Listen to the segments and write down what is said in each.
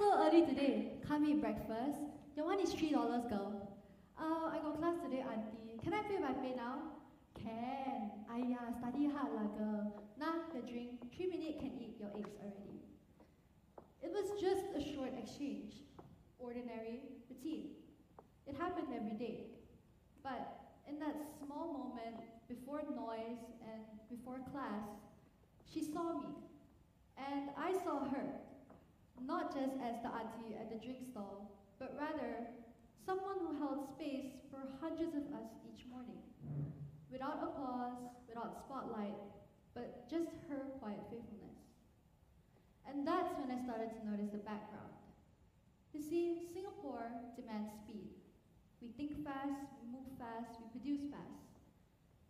so early today? Can't eat breakfast? Your one is $3, girl. I got class today, auntie. Can I pay by pay now? Can. Aiya, study hard lah, girl. Nah, your drink. 3 minutes can eat your eggs already. It was just a short exchange. Ordinary routine. It happened every day. But in that small moment, before noise and before class, she saw me. And I saw her. Not just as the auntie at the drink stall, but rather someone who held space for hundreds of us each morning. Without applause, without spotlight, but just her quiet faithfulness. And that's when I started to notice the background. You see, Singapore demands speed. We think fast, we move fast, we produce fast.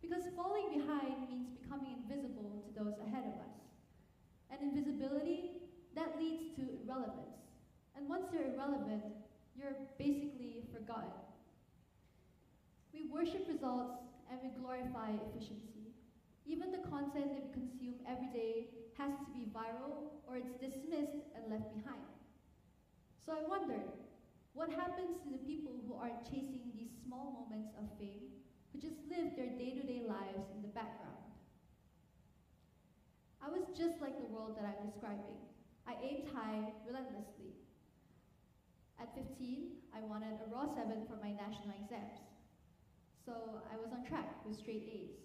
Because falling behind means becoming invisible to those ahead of us. And invisibility, that leads to irrelevance. And once you're irrelevant, you're basically forgotten. We worship results and we glorify efficiency. Even the content that we consume every day has to be viral or it's dismissed and left behind. So I wondered, what happens to the people who aren't chasing these small moments of fame, who just live their day-to-day lives in the background? I was just like the world that I'm describing. I aimed high relentlessly. At 15, I wanted a raw 7 for my national exams. So I was on track with straight A's.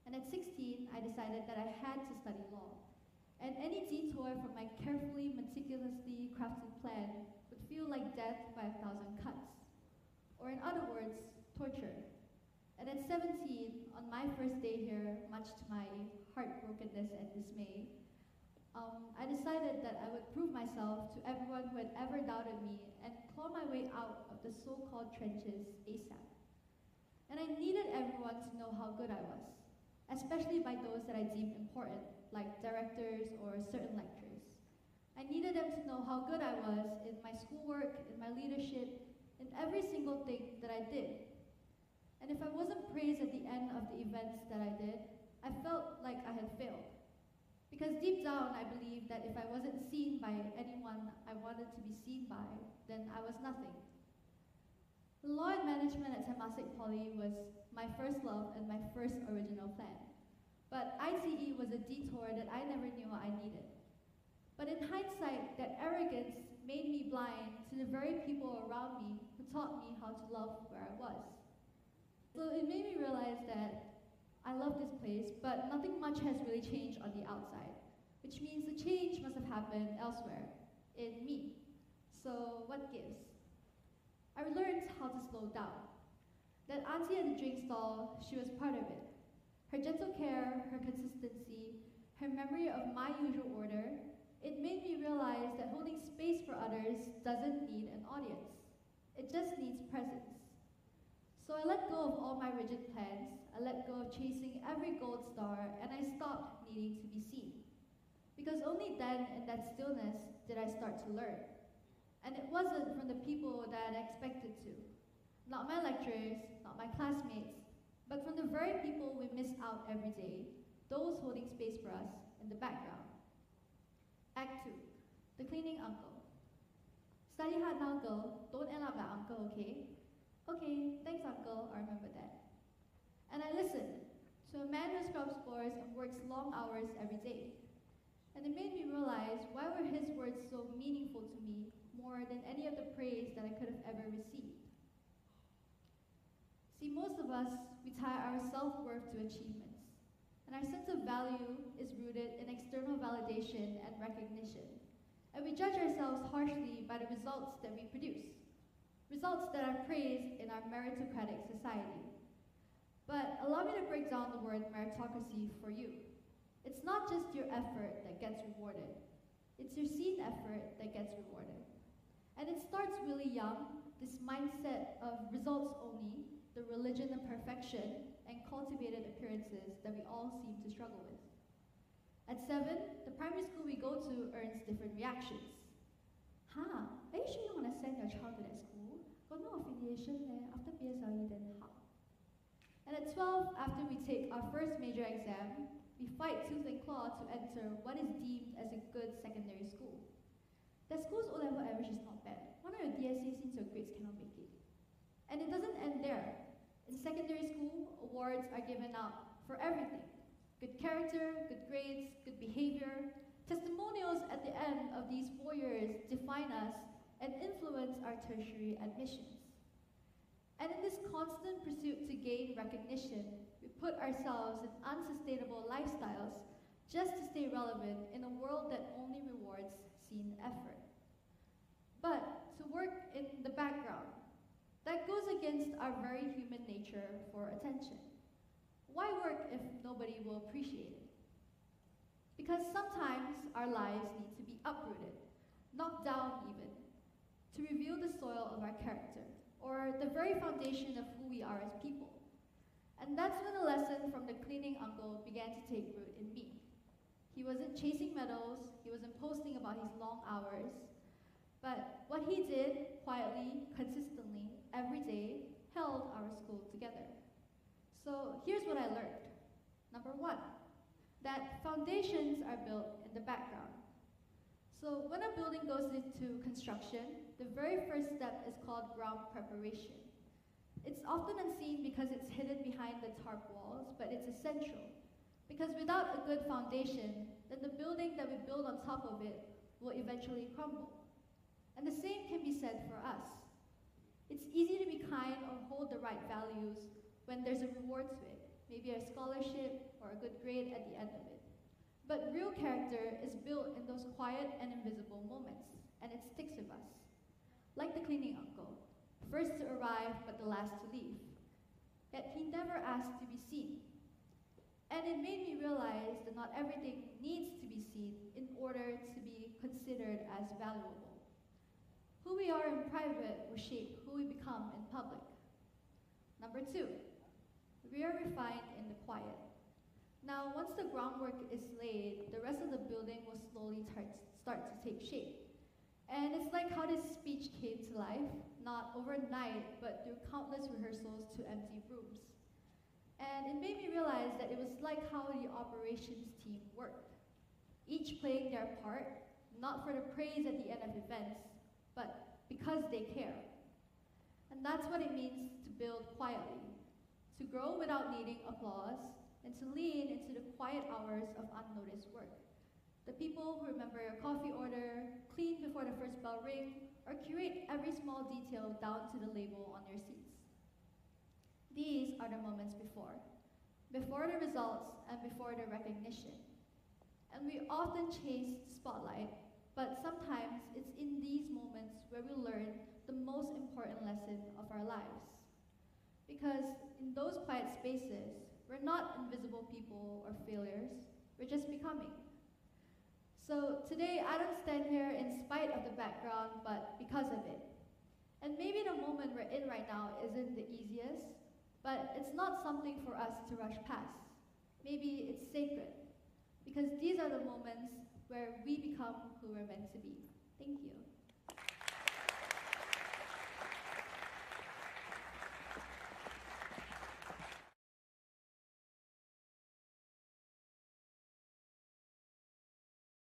And at 16, I decided that I had to study law. And any detour from my carefully, meticulously crafted plan would feel like death by 1,000 cuts. Or in other words, torture. And at 17, on my first day here, much to my heartbrokenness and dismay, I decided that I would prove myself to everyone who had ever doubted me and claw my way out of the so-called trenches ASAP. And I needed everyone to know how good I was, especially by those that I deemed important, like directors or certain lecturers. I needed them to know how good I was in my schoolwork, in my leadership, in every single thing that I did. And if I wasn't praised at the end of the events that I did, I felt like I had failed. Because deep down, I believed that if I wasn't seen by anyone I wanted to be seen by, then I was nothing. Law and management at Temasek Poly was my first love and my first original plan. But ITE was a detour that I never knew I needed. But in hindsight, that arrogance made me blind to the very people around me who taught me how to love where I was. So it made me realize that I love this place, but nothing much has really changed on the outside, which means the change must have happened elsewhere, in me. So what gives? I learned how to slow down. That auntie at the drink stall, she was part of it. Her gentle care, her consistency, her memory of my usual order, it made me realize that holding space for others doesn't need an audience. It just needs presence. So I let go of all my rigid plans, I let go of chasing every gold star, and I stopped needing to be seen. Because only then, in that stillness, did I start to learn. And it wasn't from the people that I expected to. Not my lecturers, not my classmates, but from the very people we miss out every day, those holding space for us in the background. Act 2, the cleaning uncle. Study hard now, girl. Don't end up like uncle, okay? Okay, thanks uncle, I remember that. And I listened to a man who scrubs floors and works long hours every day. And it made me realize why were his words so meaningful to me more than any of the praise that I could have ever received. See, most of us, we tie our self-worth to achievements. And our sense of value is rooted in external validation and recognition. And we judge ourselves harshly by the results that we produce. Results that are praised in our meritocratic society. But allow me to break down the word meritocracy for you. It's not just your effort that gets rewarded. It's your seen effort that gets rewarded. And it starts really young, this mindset of results only, the religion of perfection, and cultivated appearances that we all seem to struggle with. At 7, the primary school we go to earns different reactions. Huh, are you sure you want to send your child to that school? Got no affiliation there, after PSLE then how? And at 12, after we take our first major exam, we fight tooth and claw to enter what is deemed as a good secondary school. That school's O-level average is not bad. Why not your DSA since your grades cannot make it? And it doesn't end there. In secondary school, awards are given out for everything. Good character, good grades, good behavior. Testimonials at the end of these 4 years define us and influence our tertiary admissions. And in this constant pursuit to gain recognition, we put ourselves in unsustainable lifestyles just to stay relevant in a world that only rewards seen effort. But to work in the background, that goes against our very human nature for attention. Why work if nobody will appreciate it? Because sometimes our lives need to be uprooted, knocked down even, to reveal the soil of our character, or the very foundation of who we are as people. And that's when a lesson from the cleaning uncle began to take root in me. He wasn't chasing medals, he wasn't posting about his long hours, but what he did, quietly, consistently, every day, held our school together. So here's what I learned. Number 1, that foundations are built in the background. So when a building goes into construction, the very first step is called ground preparation. It's often unseen because it's hidden behind the tarp walls, but it's essential. Because without a good foundation, then the building that we build on top of it will eventually crumble. And the same can be said for us. It's easy to be kind or hold the right values when there's a reward to it, maybe a scholarship or a good grade at the end of it. But real character is built in those quiet and invisible moments, and it sticks with us. Like the cleaning uncle, first to arrive but the last to leave. Yet he never asked to be seen. And it made me realize that not everything needs to be seen in order to be considered as valuable. Who we are in private will shape who we become in public. Number 2, we are refined in the quiet. Now, once the groundwork is laid, the rest of the building will slowly start to take shape. And it's like how this speech came to life, not overnight, but through countless rehearsals to empty rooms. And it made me realize that it was like how the operations team worked, each playing their part, not for the praise at the end of events, but because they care. And that's what it means to build quietly, to grow without needing applause, and to lean into the quiet hours of unnoticed work. The people who remember your coffee order, clean before the first bell ring, or curate every small detail down to the label on your seats. These are the moments before the results and before the recognition. And we often chase the spotlight, but sometimes it's in these moments where we learn the most important lesson of our lives. Because in those quiet spaces, we're not invisible people or failures, we're just becoming. So today, I don't stand here in spite of the background, but because of it. And maybe the moment we're in right now isn't the easiest, but it's not something for us to rush past. Maybe it's sacred, because these are the moments where we become who we're meant to be. Thank you.